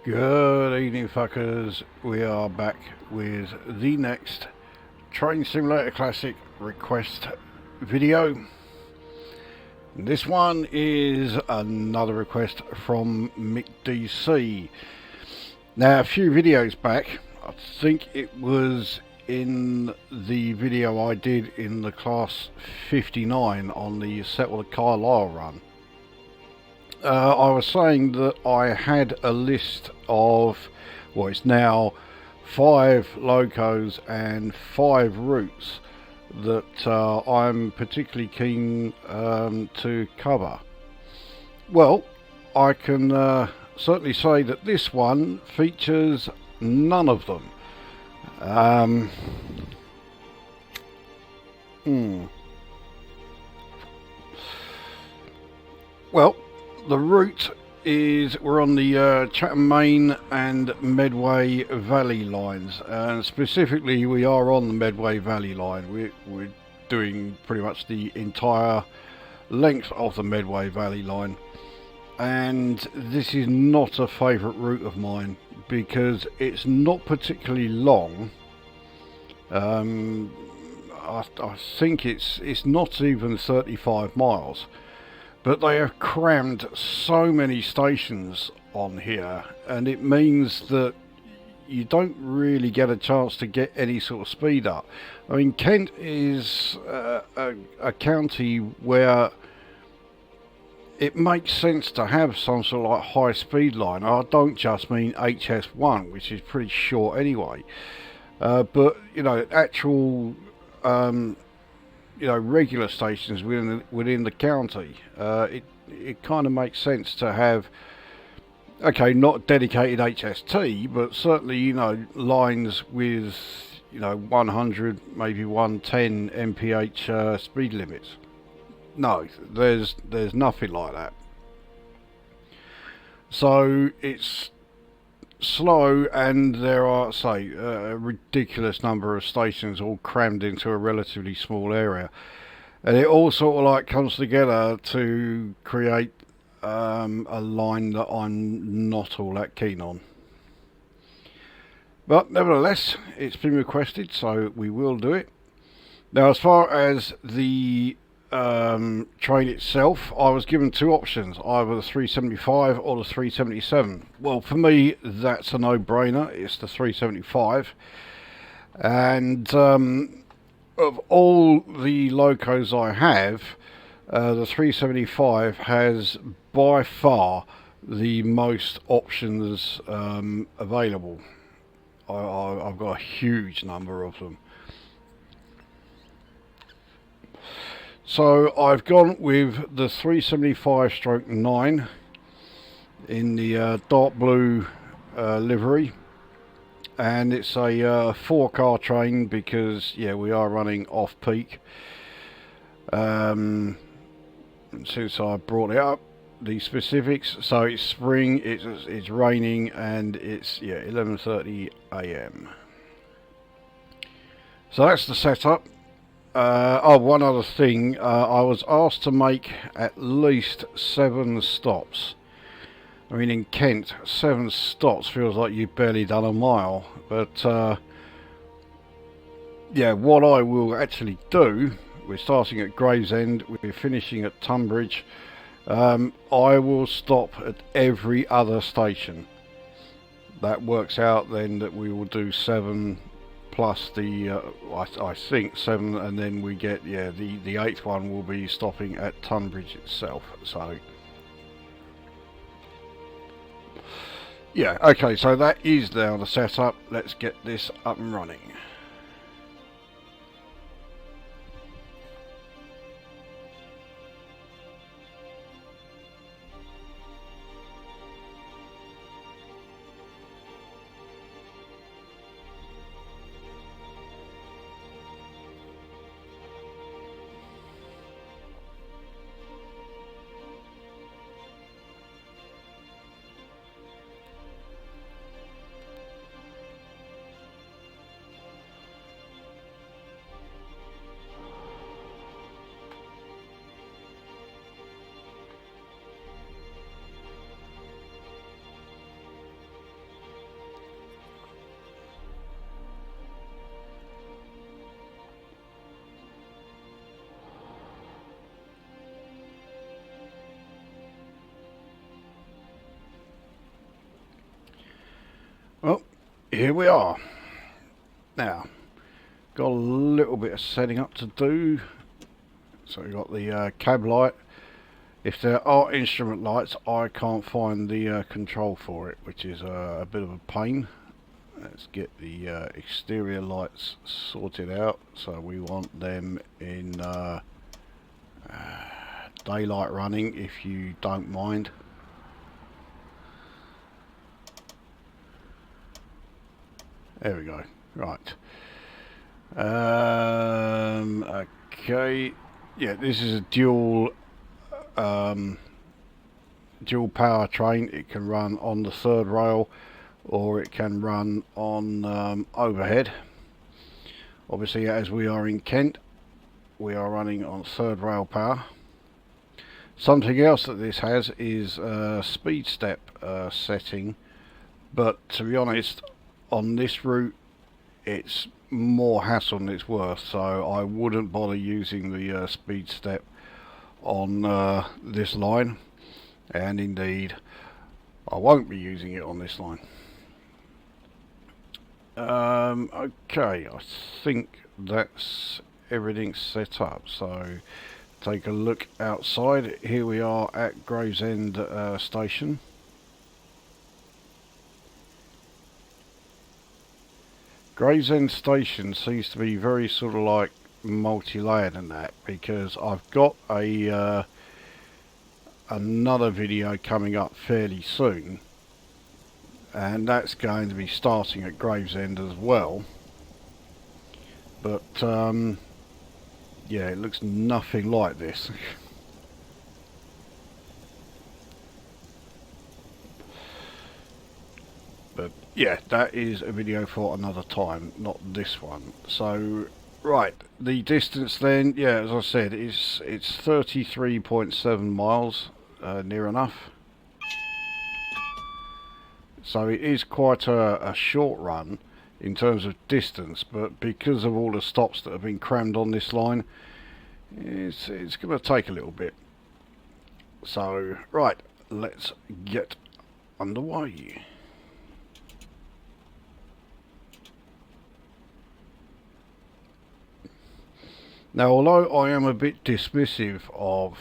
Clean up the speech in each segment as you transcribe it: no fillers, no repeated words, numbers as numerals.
Good evening, fuckers. We are back with the next Train Simulator Classic request video. This one is another request from MikkDC. Now, a few videos back, I think it was in the video I did in the Class 59 on the Settle the Carlisle run. I was saying that I had a list of, well, it's now 5 locos and 5 routes that I'm particularly keen to cover. Well, I can certainly say that this one features none of them. Well, the route is we're on the Chatham Main and Medway Valley lines, and specifically we are on the Medway Valley line. We're doing pretty much the entire length of the Medway Valley line, and this is not a favourite route of mine because it's not particularly long. I think it's not even 35 miles. But they have crammed so many stations on here, and it means that you don't really get a chance to get any sort of speed up. I mean, Kent is a county where it makes sense to have some sort of like high speed line. I don't just mean HS1, which is pretty short anyway, but you know, actual regular stations within the county. It kind of makes sense to have, okay, not dedicated HST, but certainly, lines with 100, maybe 110 mph speed limits. No, there's nothing like that. So it's slow, and there are, say, a ridiculous number of stations all crammed into a relatively small area, and it all sort of like comes together to create a line that I'm not all that keen on. But nevertheless, it's been requested, so we will do it. Now, as far as the train itself, I was given 2 options, either the 375 or the 377. Well, for me, that's a no-brainer. It's the 375, and of all the locos I have, the 375 has by far the most options available. I've got a huge number of them. So I've gone with the 375/9 in the dark blue livery, and it's a 4-car train because, yeah, we are running off peak. Since I brought it up, the specifics, so it's spring, it's raining, and it's 11:30 AM. So that's the setup. One other thing, I was asked to make at least 7 stops. I mean, in Kent, 7 stops feels like you've barely done a mile, but yeah, what I will actually do, we're starting at Gravesend, we're finishing at Tonbridge. I will stop at every other station. That works out then that we will do 7 plus the I think 7, and then we get the 8th one will be stopping at Tonbridge itself. So yeah, okay, so that is now the setup. Let's get this up and running. here we are. Now, got a little bit of setting up to do. So we've got the cab light. If there are instrument lights, I can't find the control for it, which is a bit of a pain. Let's get the exterior lights sorted out. So we want them in daylight running, if you don't mind. There we go. Right. Okay. Yeah, this is a dual power train. It can run on the third rail, or it can run on overhead. Obviously, as we are in Kent, we are running on third rail power. Something else that this has is speed step setting, but to be honest, on this route it's more hassle than it's worth, so I wouldn't bother using the speed step on this line, and indeed I won't be using it on this line. Okay, I think that's everything set up. So take a look outside. Here we are at Gravesend station. Gravesend station seems to be very sort of like multi-layered in that, because I've got a another video coming up fairly soon, and that's going to be starting at Gravesend as well. But yeah, it looks nothing like this. But yeah, that is a video for another time, not this one. So right, the distance then, yeah, as I said, it's 33.7 miles, near enough. So it is quite a short run in terms of distance, but because of all the stops that have been crammed on this line, it's going to take a little bit. So right, let's get underway. Now, although I am a bit dismissive of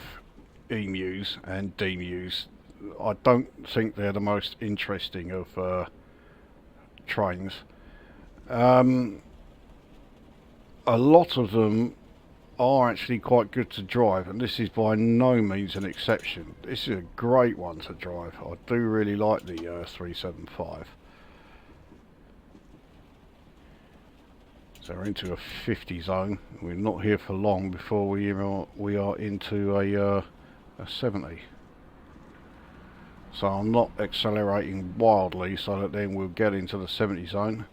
emus and demus, I don't think they're the most interesting of trains. A lot of them are actually quite good to drive, and this is by no means an exception. This is a great one to drive. I do really like the 375. So we're into a 50 zone. We're not here for long before we are into a 70. So I'm not accelerating wildly, so that then we'll get into the 70 zone,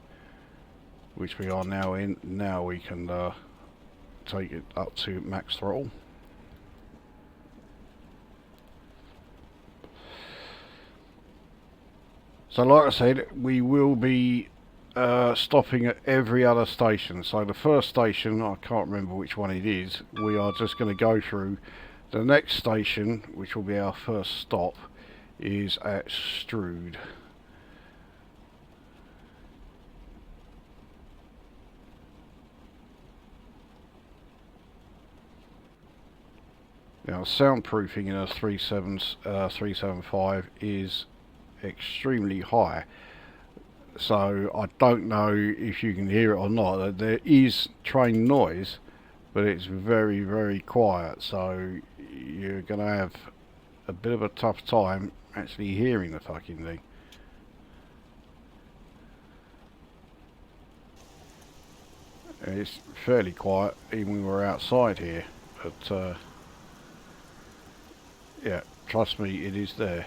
which we are now in. Now we can take it up to max throttle. So like I said, we will be stopping at every other station. So the first station, I can't remember which one it is, we are just going to go through. The next station, which will be our first stop, is at Strood. Now, soundproofing in a 375 is extremely high, so I don't know if you can hear it or not. There is train noise, but it's very, very quiet, so you're going to have a bit of a tough time actually hearing the fucking thing. It's fairly quiet even when we're outside here, but yeah, trust me, it is there.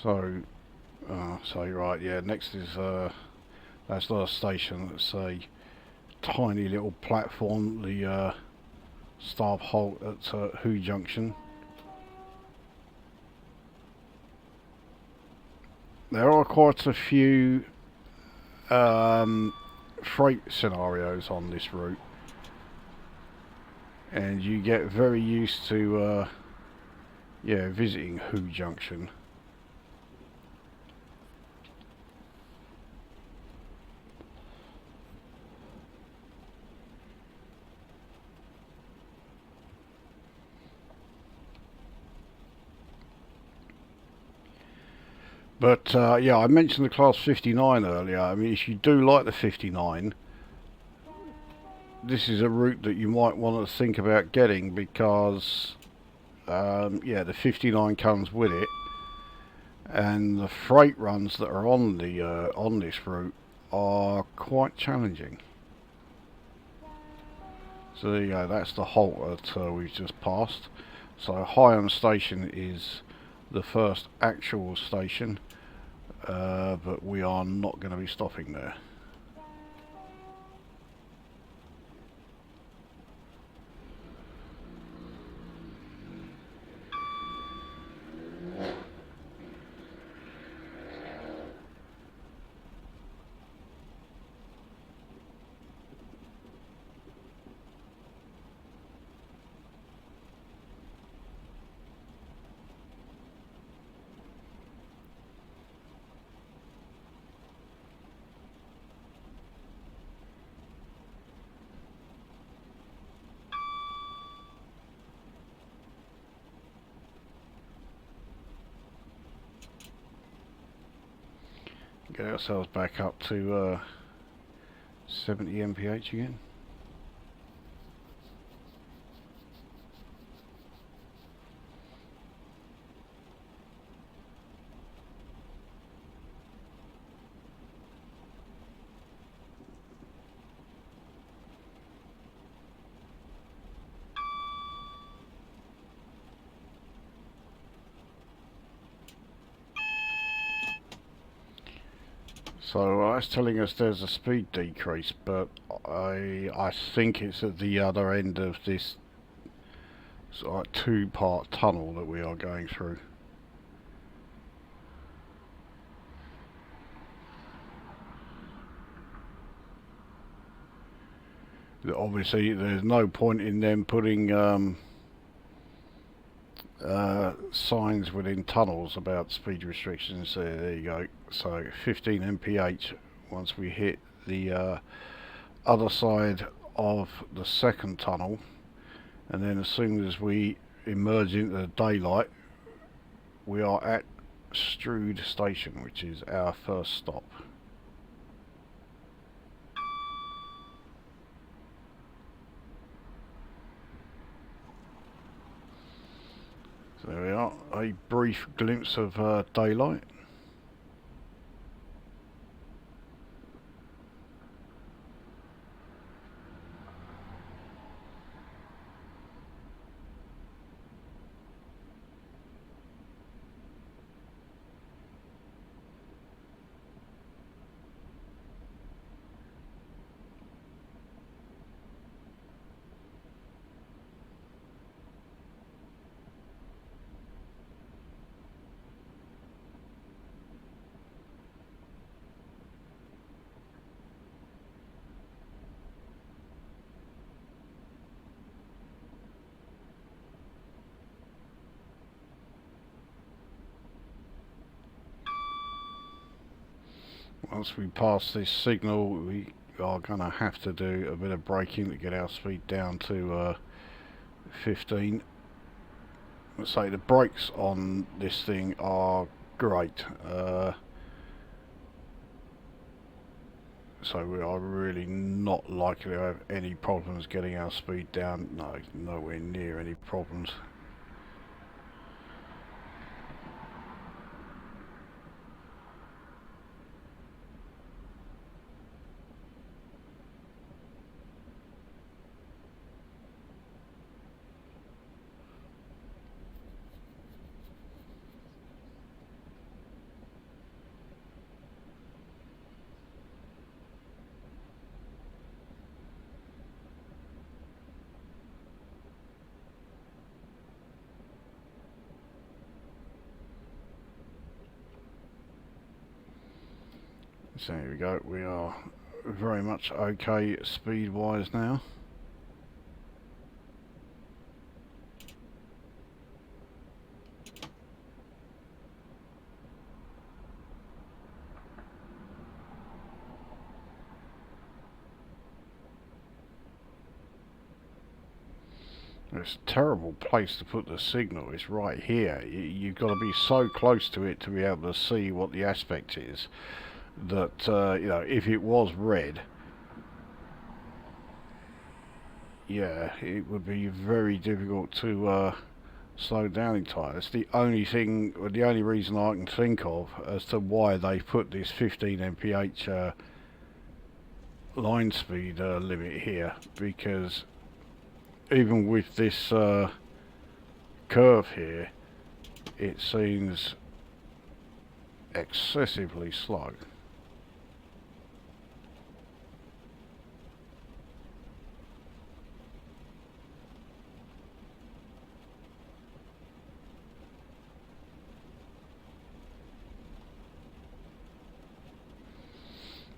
So, so right, yeah, next is, that's not a station, it's a tiny little platform, the staff halt at Who Junction. there are quite a few freight scenarios on this route, and you get very used to yeah, visiting Who Junction. But yeah, I mentioned the Class 59 earlier. I mean, if you do like the 59, this is a route that you might want to think about getting, because yeah, the 59 comes with it, and the freight runs that are on the on this route are quite challenging. So there you go, that's the halt that we've just passed. So Higham Station is the first actual station, but we are not going to be stopping there. Get ourselves back up to 70 mph again. So that's telling us there's a speed decrease, but I think it's at the other end of this sort of two-part tunnel that we are going through. Obviously, there's no point in them putting signs within tunnels about speed restrictions. There you go. So 15 mph once we hit the other side of the second tunnel, and then as soon as we emerge into the daylight, we are at Strood Station, which is our first stop. So there we are, a brief glimpse of daylight. Once we pass this signal, we are going to have to do a bit of braking to get our speed down to 15. Let's say the brakes on this thing are great, so we are really not likely to have any problems getting our speed down. No, nowhere near any problems. So here we go, we are very much okay speed wise now. It's a terrible place to put the signal. It's right here. You've got to be so close to it to be able to see what the aspect is. That you know, if it was red, yeah, it would be very difficult to slow down in time. It's the only thing, or the only reason I can think of as to why they put this 15 mph line speed limit here, because even with this curve here, it seems excessively slow.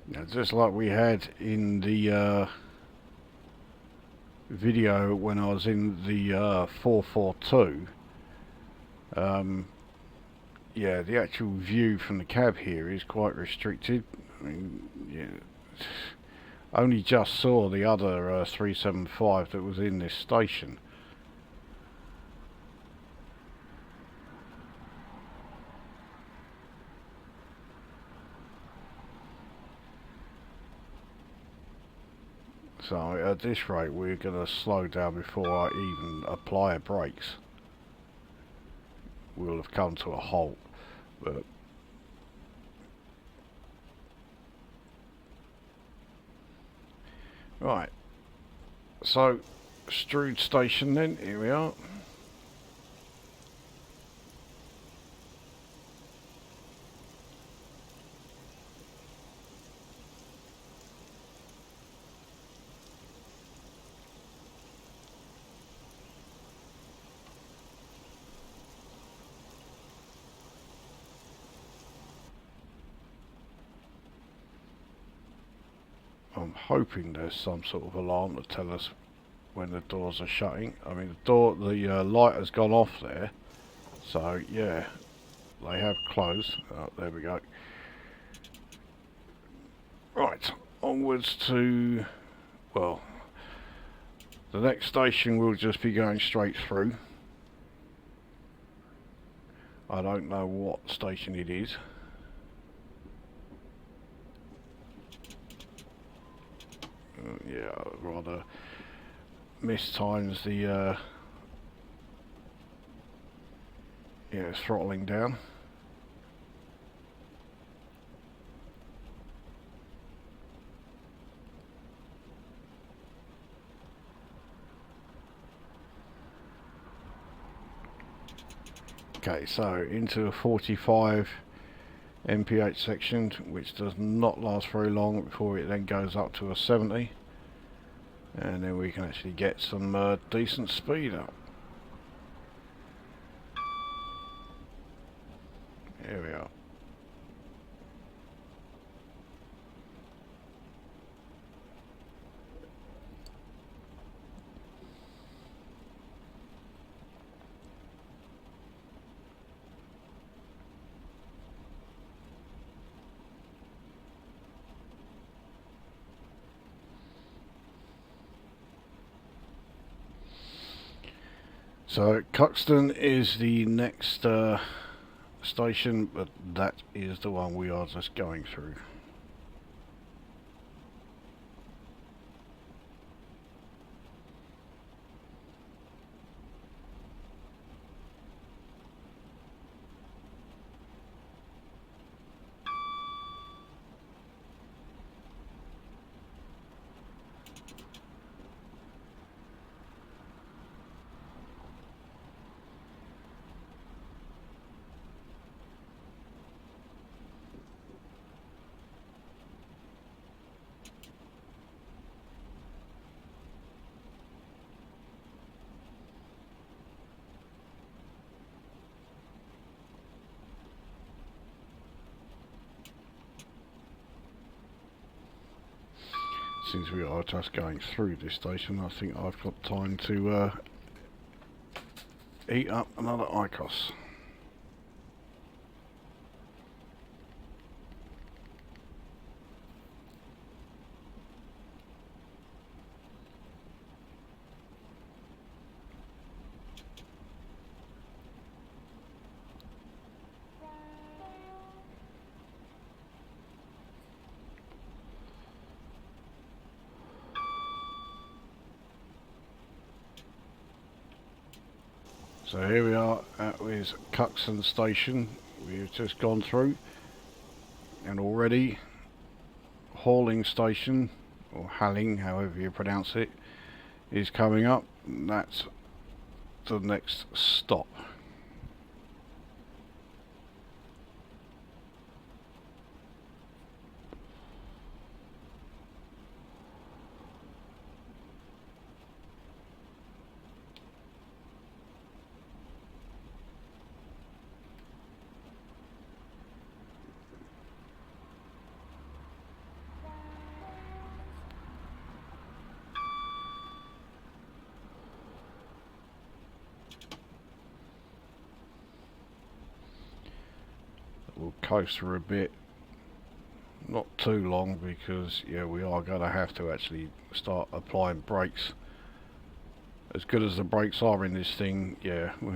Now, just like we had in the video when I was in the 442, yeah, the actual view from the cab here is quite restricted. I mean, yeah, only just saw the other 375 that was in this station. So at this rate we're going to slow down before I even apply brakes. We'll have come to a halt. But right, so Strood Station then, here we are. I'm hoping there's some sort of alarm to tell us when the doors are shutting. I mean, the light has gone off there, so yeah, they have closed. Oh, there we go. Right, onwards to, well, the next station will just be going straight through. I don't know what station it is. Yeah, rather mistimes the yeah, throttling down. Okay, so into a 45 mph section, which does not last very long before it then goes up to a 70, and then we can actually get some decent speed up. Here we are. So Cuxton is the next station, but that is the one we are just going through. since we are just going through this station, I think I've got time to eat up another ICOS. So here we are at this Gravesend station we've just gone through, and already hauling station, or halling, however you pronounce it, is coming up. And that's the next stop. We'll coast for a bit, not too long, because yeah, we are going to have to actually start applying brakes. As good as the brakes are in this thing, yeah, we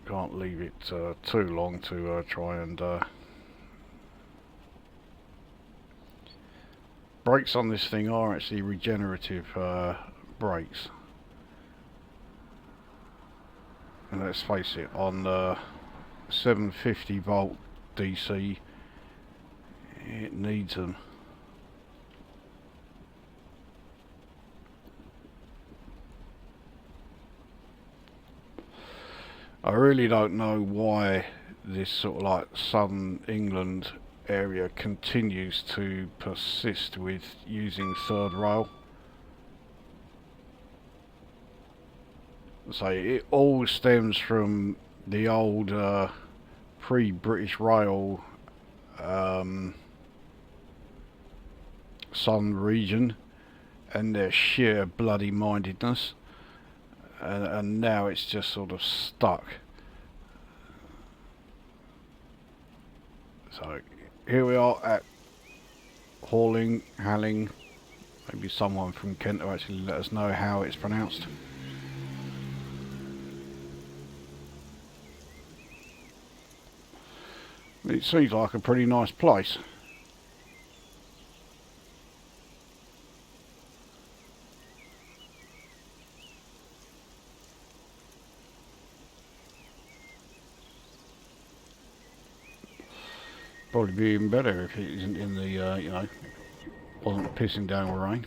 can't leave it too long to try and brakes on this thing are actually regenerative brakes. And let's face it, on 750 volt DC, it needs them. I really don't know why this sort of like southern England area continues to persist with using third rail. So it all stems from the old pre-British Rail Sun region and their sheer bloody mindedness, and now it's just sort of stuck. So here we are at halling. Maybe someone from Kent will actually let us know how it's pronounced. It seems like a pretty nice place. Probably be even better if it isn't in the, you know, wasn't pissing down with rain.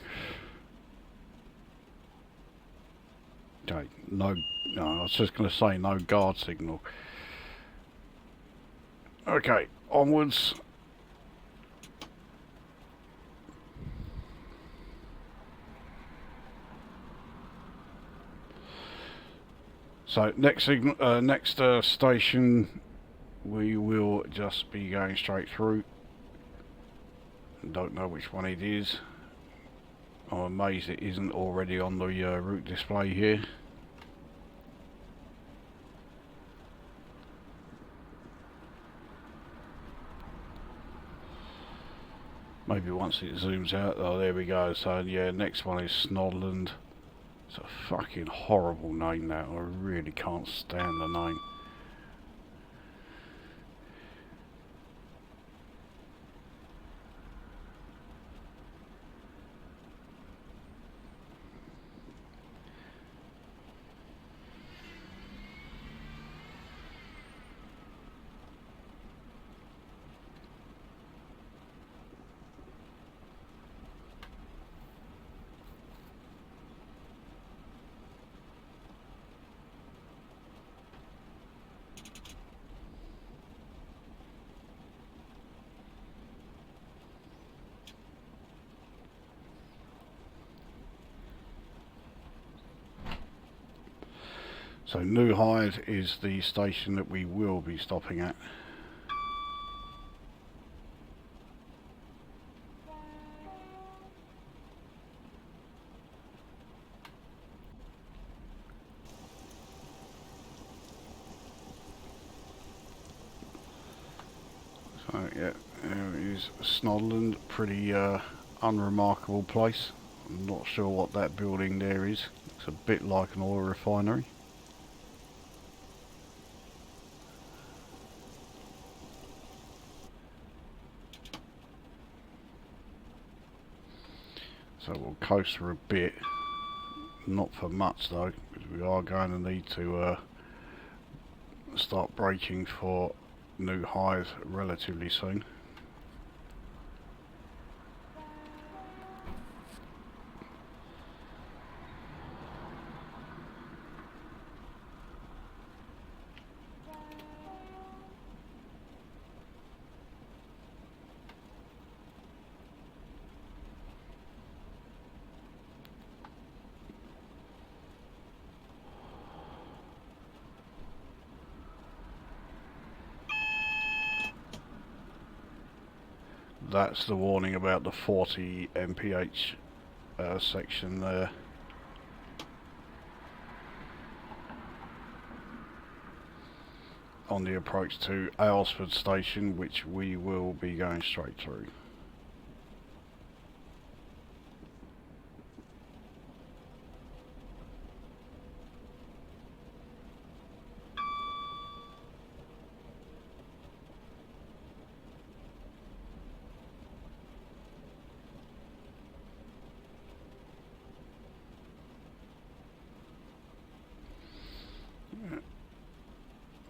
Okay, no, I was just going to say no guard signal. Okay, onwards. So next station, we will just be going straight through. Don't know which one it is. I'm amazed it isn't already on the route display here. Maybe once it zooms out. Oh, there we go. So yeah, next one is Snodland. It's a fucking horrible name, that. I really can't stand the name. So New Hyde is the station that we will be stopping at. So yeah, there is Snodland, pretty unremarkable place. I'm not sure what that building there is. It's a bit like an oil refinery. So we'll coast for a bit, not for much though, because we are going to need to start braking for new highs relatively soon. That's the warning about the 40 mph section there. On the approach to Aylesford station, which we will be going straight through.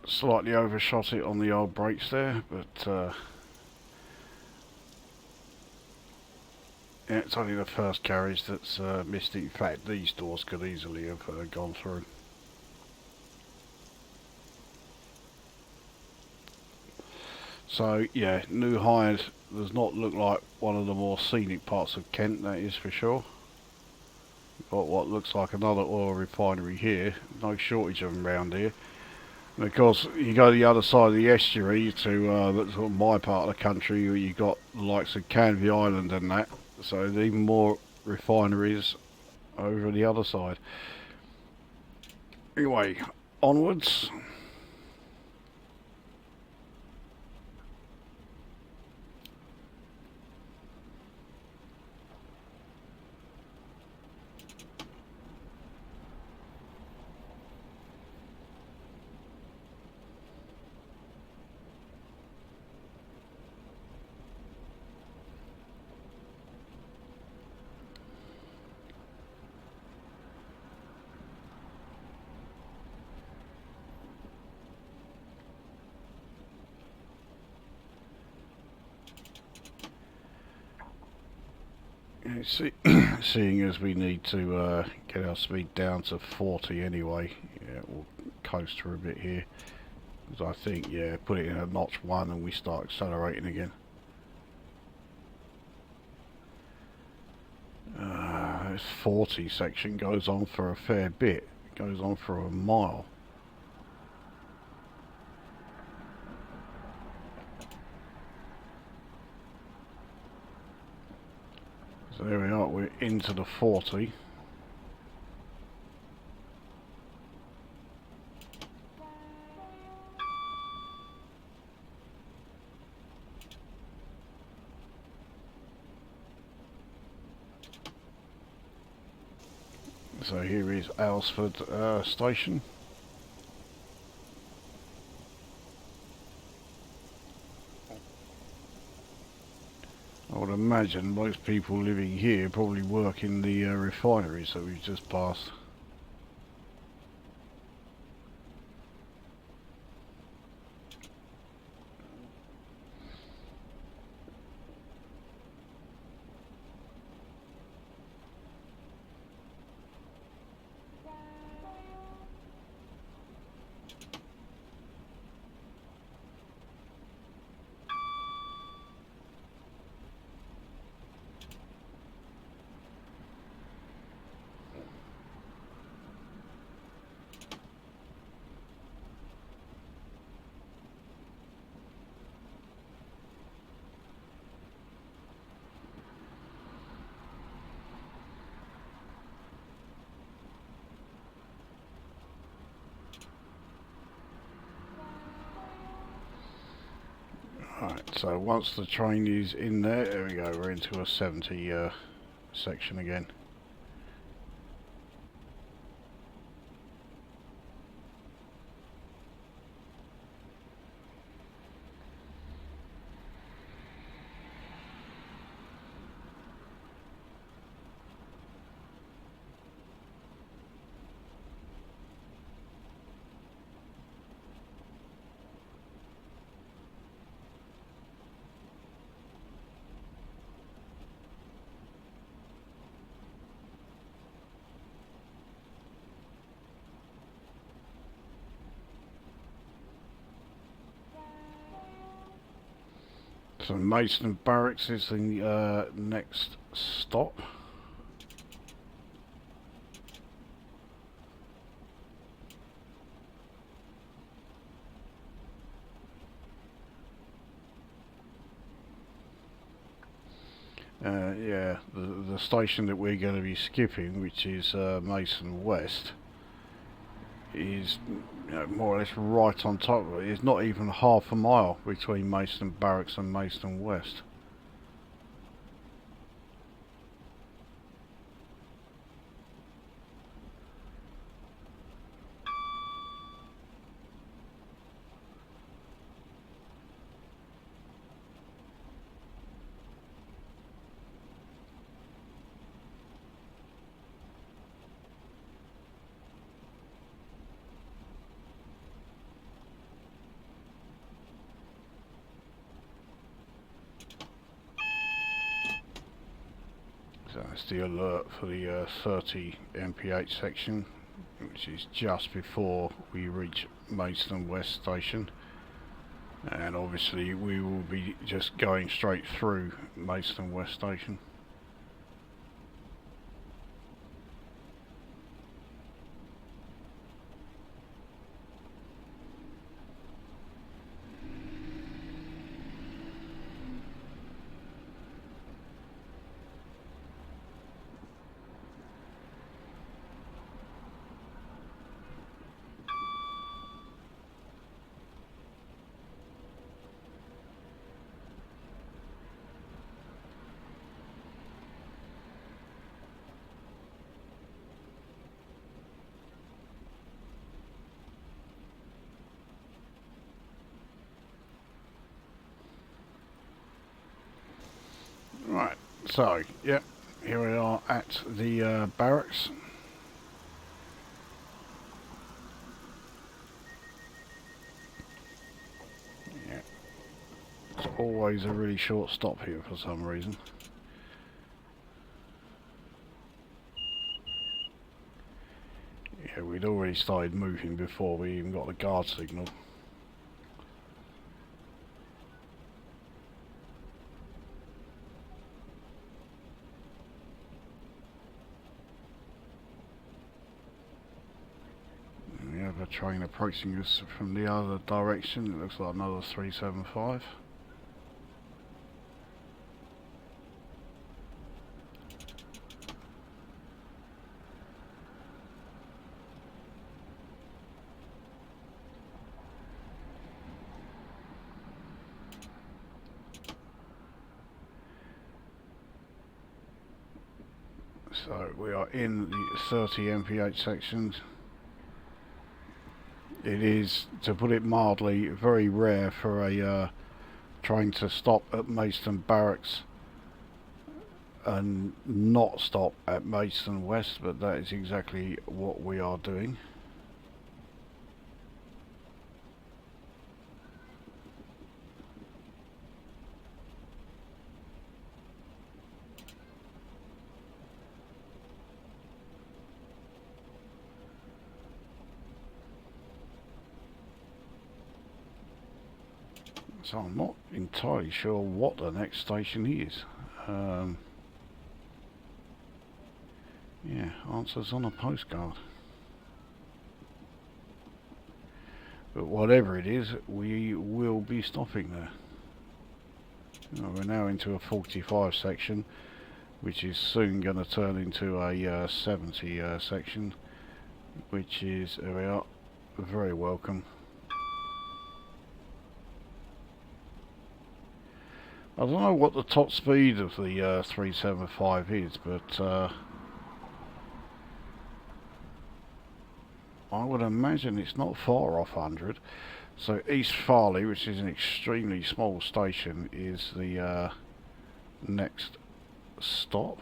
Slightly overshot it on the old brakes there, but yeah, it's only the first carriage that's missed it. In fact, these doors could easily have gone through. So yeah, New Hyde does not look like one of the more scenic parts of Kent, that is for sure. Got what looks like another oil refinery here, no shortage of them around here. And of course, you go to the other side of the estuary to that's sort of my part of the country, where you got the likes of Canvey Island and that. So there's even more refineries over the other side. Anyway, onwards. Seeing as we need to get our speed down to 40 anyway, yeah, we'll coast for a bit here. Because I think, yeah, put it in a notch 1 and we start accelerating again. This 40 section goes on for a fair bit. It goes on for a mile. So there we are, we're into the 40. So here is Aylesford station. I would imagine most people living here probably work in the refineries that we've just passed. Right, so once the train is in there we go, we're into a 70 section again. So Mason Barracks is the next stop. Yeah, the station that we're going to be skipping, which is Mason West, is more or less right on top of it. It's not even half a mile between Mason Barracks and Mason West. So that's the alert for the 30 MPH section, which is just before we reach Mason West station, and obviously we will be just going straight through Mason West station. Right, so, yep, here we are at the barracks. Yeah, it's always a really short stop here for some reason. Yeah, we'd already started moving before we even got the guard signal. We have a train approaching us from the other direction. It looks like another 375. So we are in the 30 MPH section. It is, to put it mildly, very rare for a train to stop at Mason Barracks and not stop at Mason West, but that is exactly what we are doing. So I'm not entirely sure what the next station is. Yeah, answers on a postcard. But whatever it is, we will be stopping there. We're now into a 45 section, which is soon going to turn into a 70 section, which is, there we are, very welcome. I don't know what the top speed of the 375 is, but I would imagine it's not far off 100. So East Farley, which is an extremely small station, is the next stop.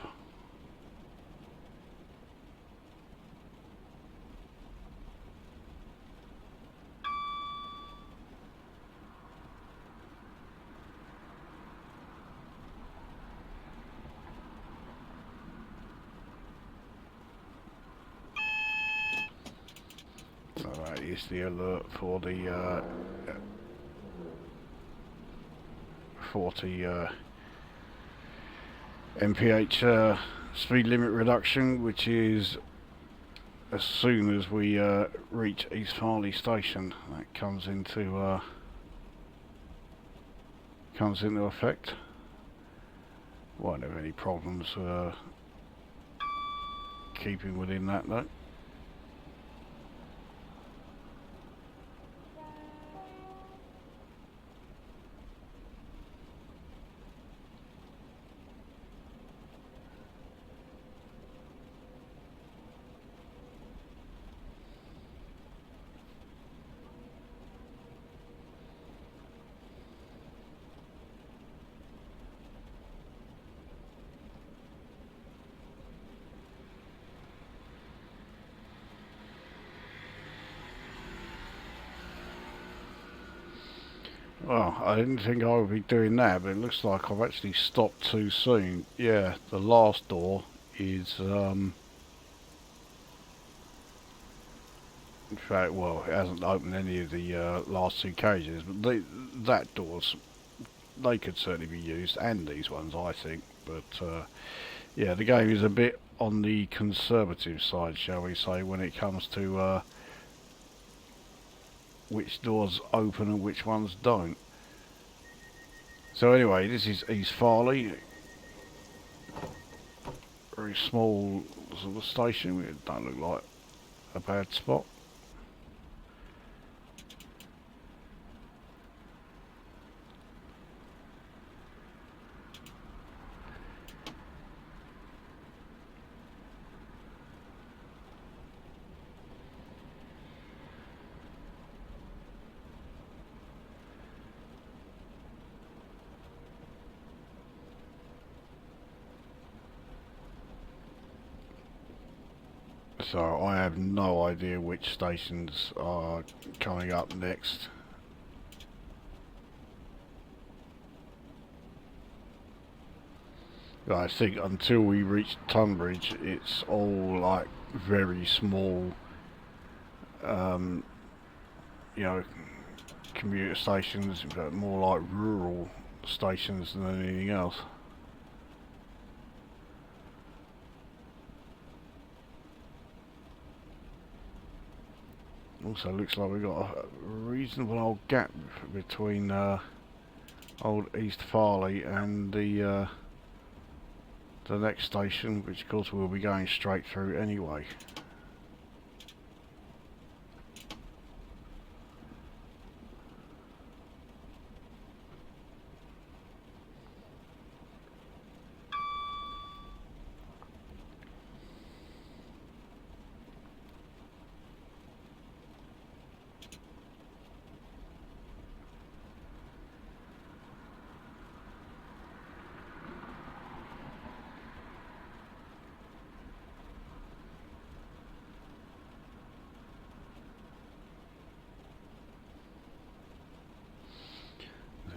So that is the alert for the 40 mph speed limit reduction, which is as soon as we reach East Farley station. That comes into effect. Won't have any problems keeping within that though. Well, I didn't think I would be doing that, but it looks like I've actually stopped too soon. Yeah, the last door is, in fact, well, it hasn't opened any of the last two cages, but that doors, they could certainly be used, and these ones, I think. But, yeah, the game is a bit on the conservative side, shall we say, when it comes to which doors open and which ones don't. So anyway, this is East Farley, very small sort of station. It don't look like a bad spot. So I have no idea which stations are coming up next. I think until we reach Tonbridge, it's all like very small, you know, commuter stations, but more like rural stations than anything else. Also looks like we've got a reasonable old gap between old East Farley and the next station, which of course we'll be going straight through anyway.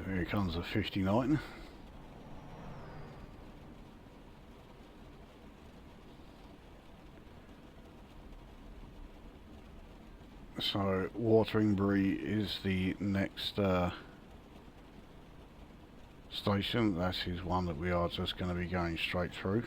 Here comes a 59. So Wateringbury is the next station. That is one that we are just going to be going straight through.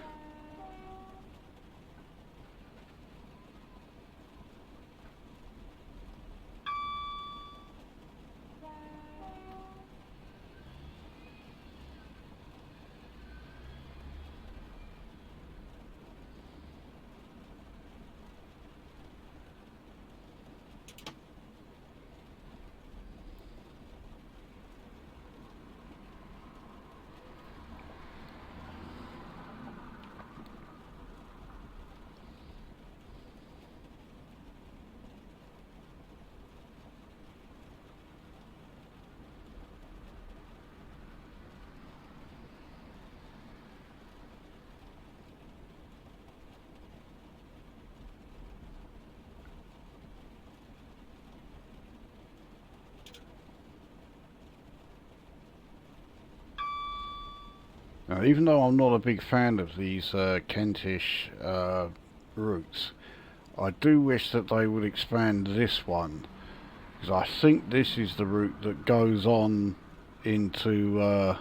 Now, even though I'm not a big fan of these Kentish routes, I do wish that they would expand this one, because I think this is the route that goes on into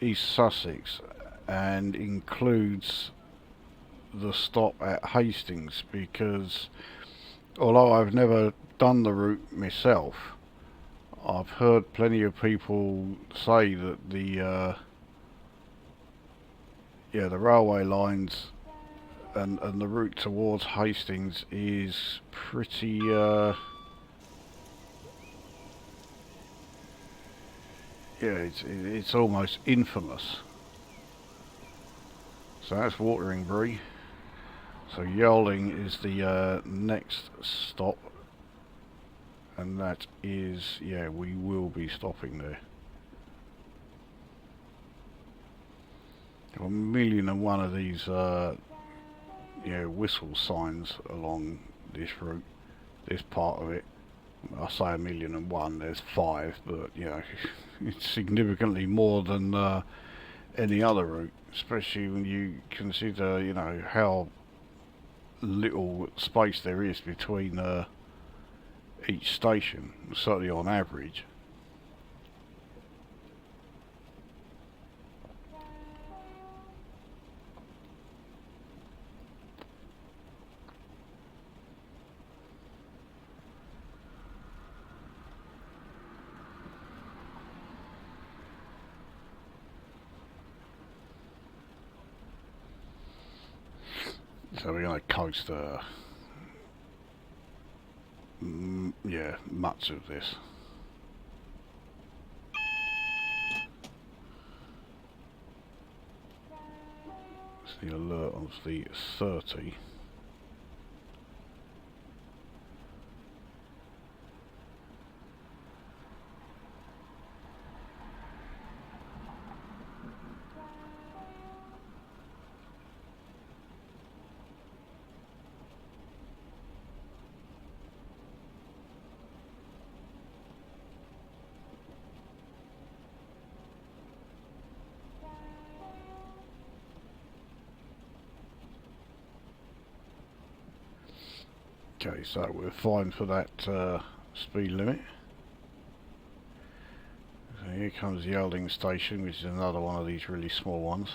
East Sussex and includes the stop at Hastings, because although I've never done the route myself, I've heard plenty of people say that the railway lines and the route towards Hastings is pretty it's almost infamous. So that's Wateringbury. So Yarling is the next stop, and that is, yeah, we will be stopping there. 1,000,001 of these whistle signs along this route, this part of it. I say 1,000,001, there's 5, but you know, it's significantly more than any other route, especially when you consider, you know, how little space there is between each station, certainly on average. So we're going to coast much of this. It's the alert of the 30. Okay, so we're fine for that speed limit. So here comes the Yalding station, which is another one of these really small ones.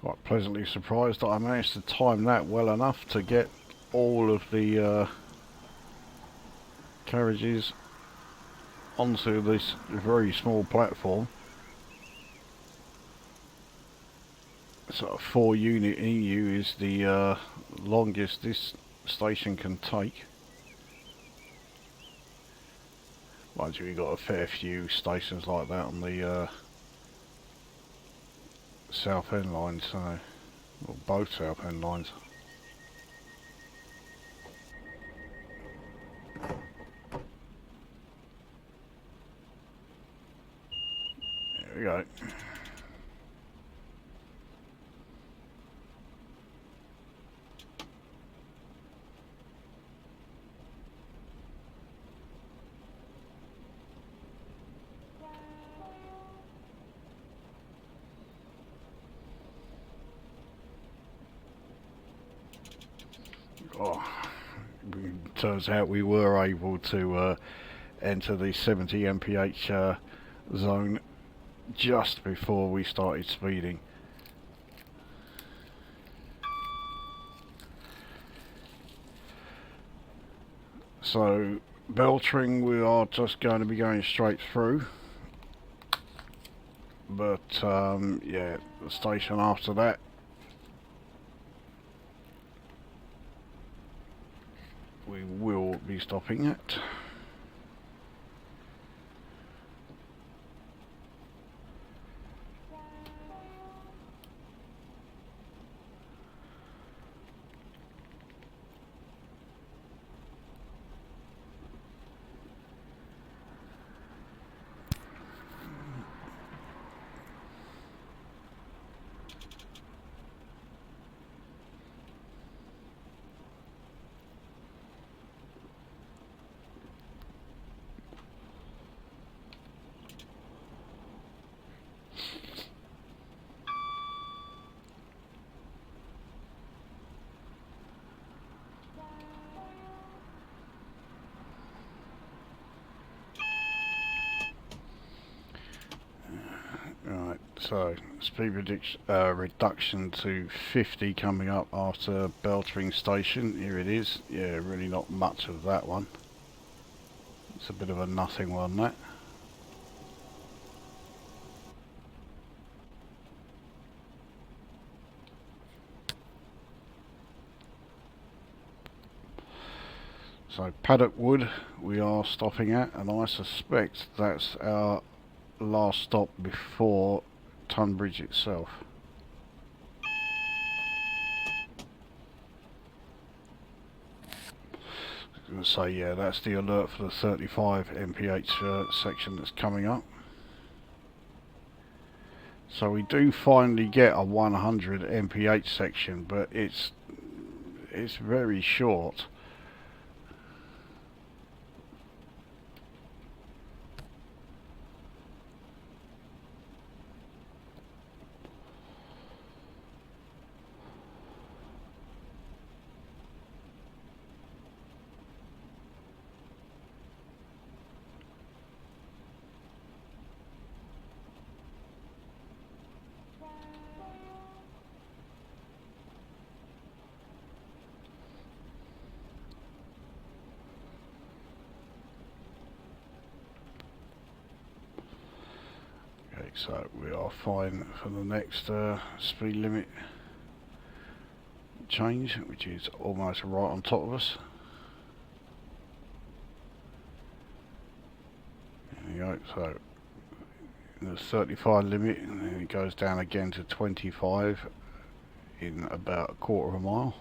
Quite pleasantly surprised that I managed to time that well enough to get all of the carriages onto this very small platform. Sort of 4-unit EU is the longest this station can take. Mind you, we've got a fair few stations like that on the South End lines, so, or both South End lines. There we go. Oh, it turns out we were able to enter the 70 mph zone just before we started speeding. So Beltring, we are just going to be going straight through, but yeah, the station after that we will be stopping at. so speed reduction to 50 coming up after Beltering Station. Here it is. Yeah, really not much of that one. It's a bit of a nothing one, that. So Paddock Wood we are stopping at, and I suspect that's our last stop before Tonbridge itself. I was going to say, yeah, that's the alert for the 35 mph section that's coming up. So we do finally get a 100 mph section, but it's very short. So we are fine for the next speed limit change, which is almost right on top of us. There you go. So the 35 limit, and then it goes down again to 25 in about a quarter of a mile.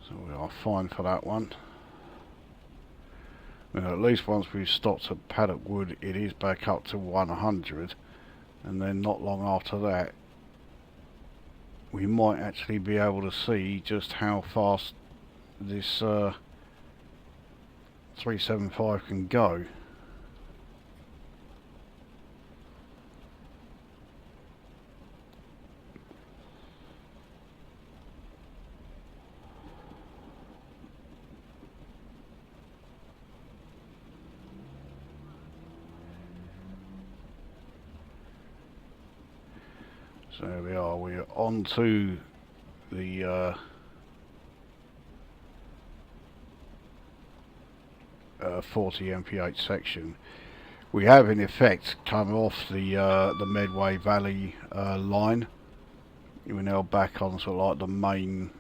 So we are fine for that one. Now, at least once we've stopped at Paddock Wood, it is back up to 100, and then not long after that we might actually be able to see just how fast this 375 can go. So there we are, we're on to the 40 mph section. We have in effect come off the Medway Valley line. We're now back on sort of like the main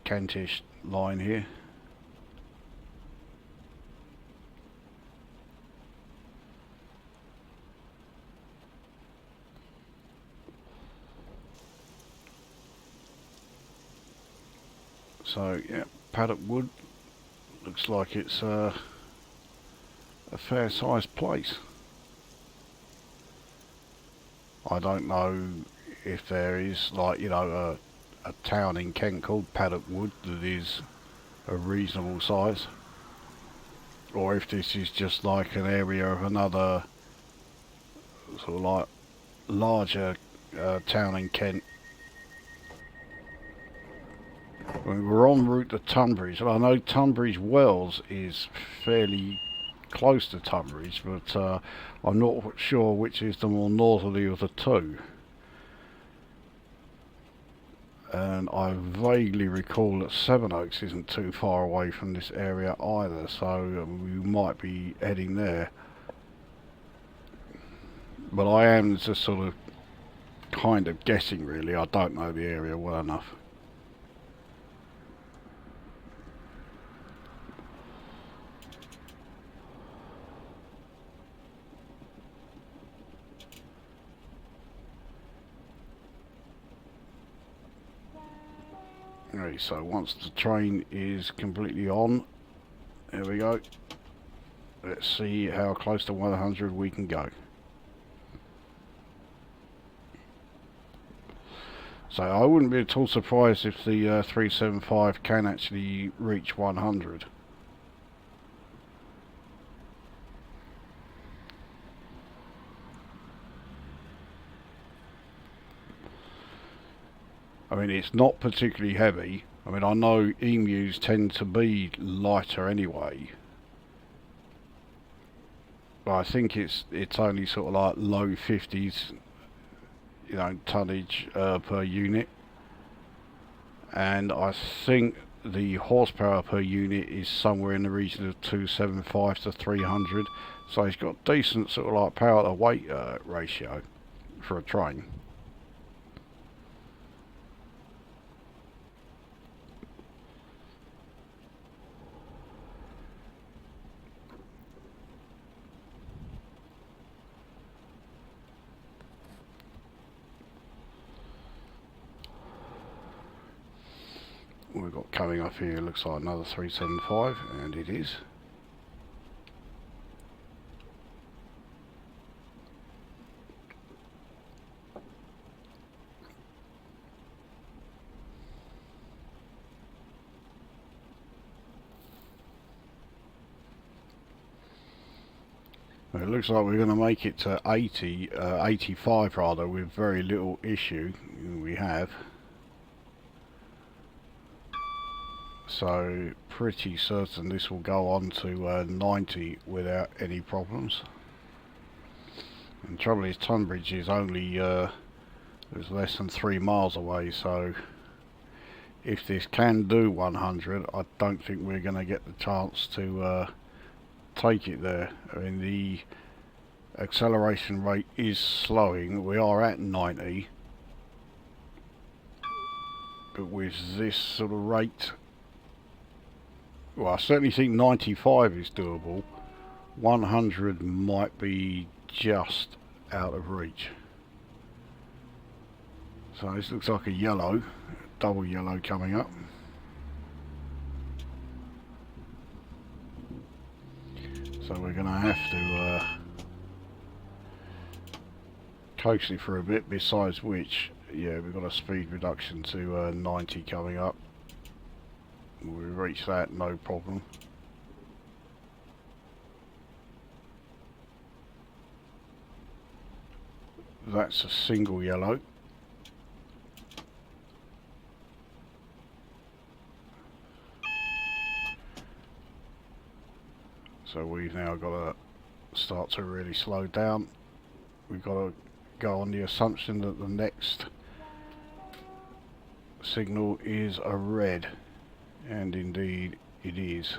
Kentish line here. So yeah, Paddock Wood looks like it's a fair sized place. I don't know if there is, like, you know, a town in Kent called Paddock Wood that is a reasonable size, or if this is just like an area of another sort of like larger town in Kent. We're en route to Tonbridge, and I know Tonbridge Wells is fairly close to Tonbridge, but I'm not sure which is the more northerly of the two. And I vaguely recall that Sevenoaks isn't too far away from this area either, so we might be heading there. But I am just sort of kind of guessing, really. I don't know the area well enough. Right, so once the train is completely on, there we go. Let's see how close to 100 we can go. So I wouldn't be at all surprised if the 375 can actually reach 100. I mean, it's not particularly heavy. I mean, I know emus tend to be lighter anyway, but I think it's only sort of like low 50s, you know, tonnage per unit, and I think the horsepower per unit is somewhere in the region of 275 to 300, so it's got decent sort of like power to weight ratio for a train. We've got coming up here, looks like another 375, and it is. It looks like we're going to make it to 85 rather, with very little issue. We have. So pretty certain this will go on to 90 without any problems. And the trouble is, Tonbridge is only it's less than 3 miles away, so if this can do 100, I don't think we're going to get the chance to take it there. I mean, the acceleration rate is slowing. We are at 90, but with this sort of rate, well, I certainly think 95 is doable. 100 might be just out of reach. So this looks like a yellow, double yellow coming up. So we're going to have to coast it for a bit, besides which, yeah, we've got a speed reduction to 90 coming up. We reach that, no problem. That's a single yellow. So we've now got to start to really slow down. We've got to go on the assumption that the next signal is a red, and indeed it is.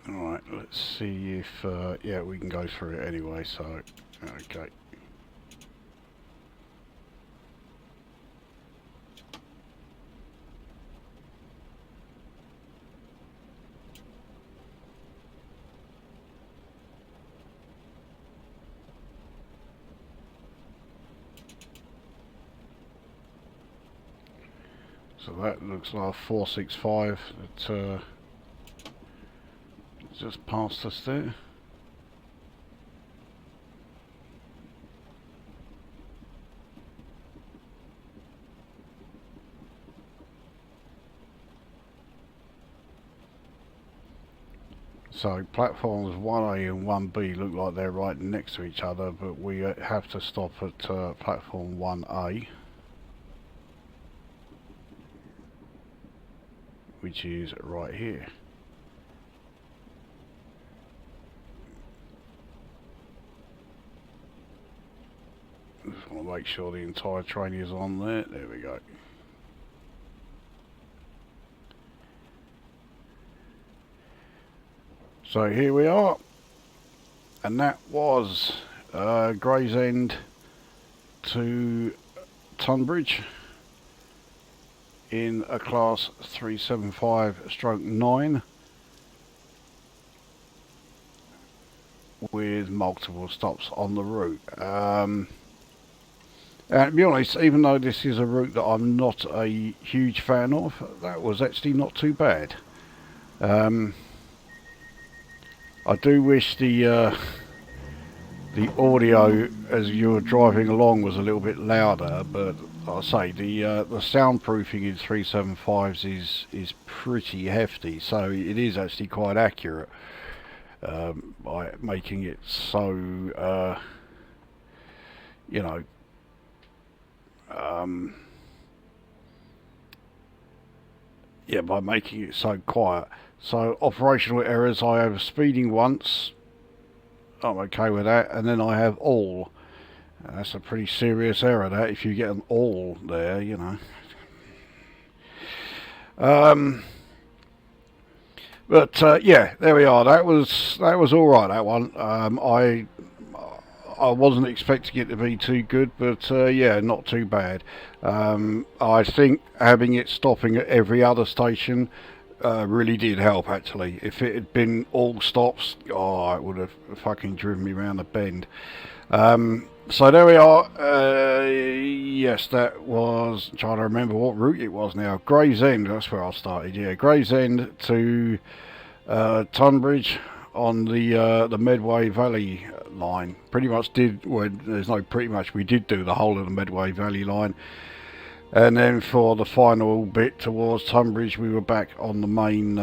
Alright, let's see if, yeah, we can go through it anyway, so, okay. So that looks like 465 that just past us there. So platforms 1A and 1B look like they're right next to each other, but we have to stop at platform 1A, which is right here. Just want to make sure the entire train is on there. There we go. So here we are, and that was Gravesend to Tonbridge in a class 375/9 with multiple stops on the route. And to be honest, even though this is a route that I'm not a huge fan of, that was actually not too bad. I do wish the audio as you were driving along was a little bit louder, but I'll say the soundproofing in 375s is pretty hefty, so it is actually quite accurate by making it so you know, yeah, by making it so quiet. So operational errors, I have speeding once, I'm okay with that, and then I have all. That's a pretty serious error, that, if you get an all there, you know. But yeah, there we are. That was all right, that one. I wasn't expecting it to be too good, but yeah, not too bad. I think having it stopping at every other station really did help, actually. If it had been all stops, oh, it would have fucking driven me around the bend. So there we are. Yes, that was, I'm trying to remember what route it was now. Gravesend, that's where I started, yeah. Gravesend to Tonbridge on the Medway Valley line. Pretty much did, well, there's no pretty much, we did do the whole of the Medway Valley line. And then for the final bit towards Tonbridge, we were back on the main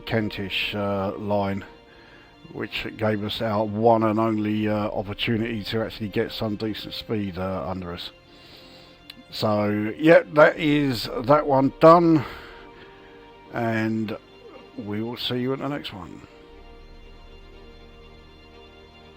Kentish line, which gave us our one and only opportunity to actually get some decent speed under us. So yeah, that is that one done, and we will see you at the next one.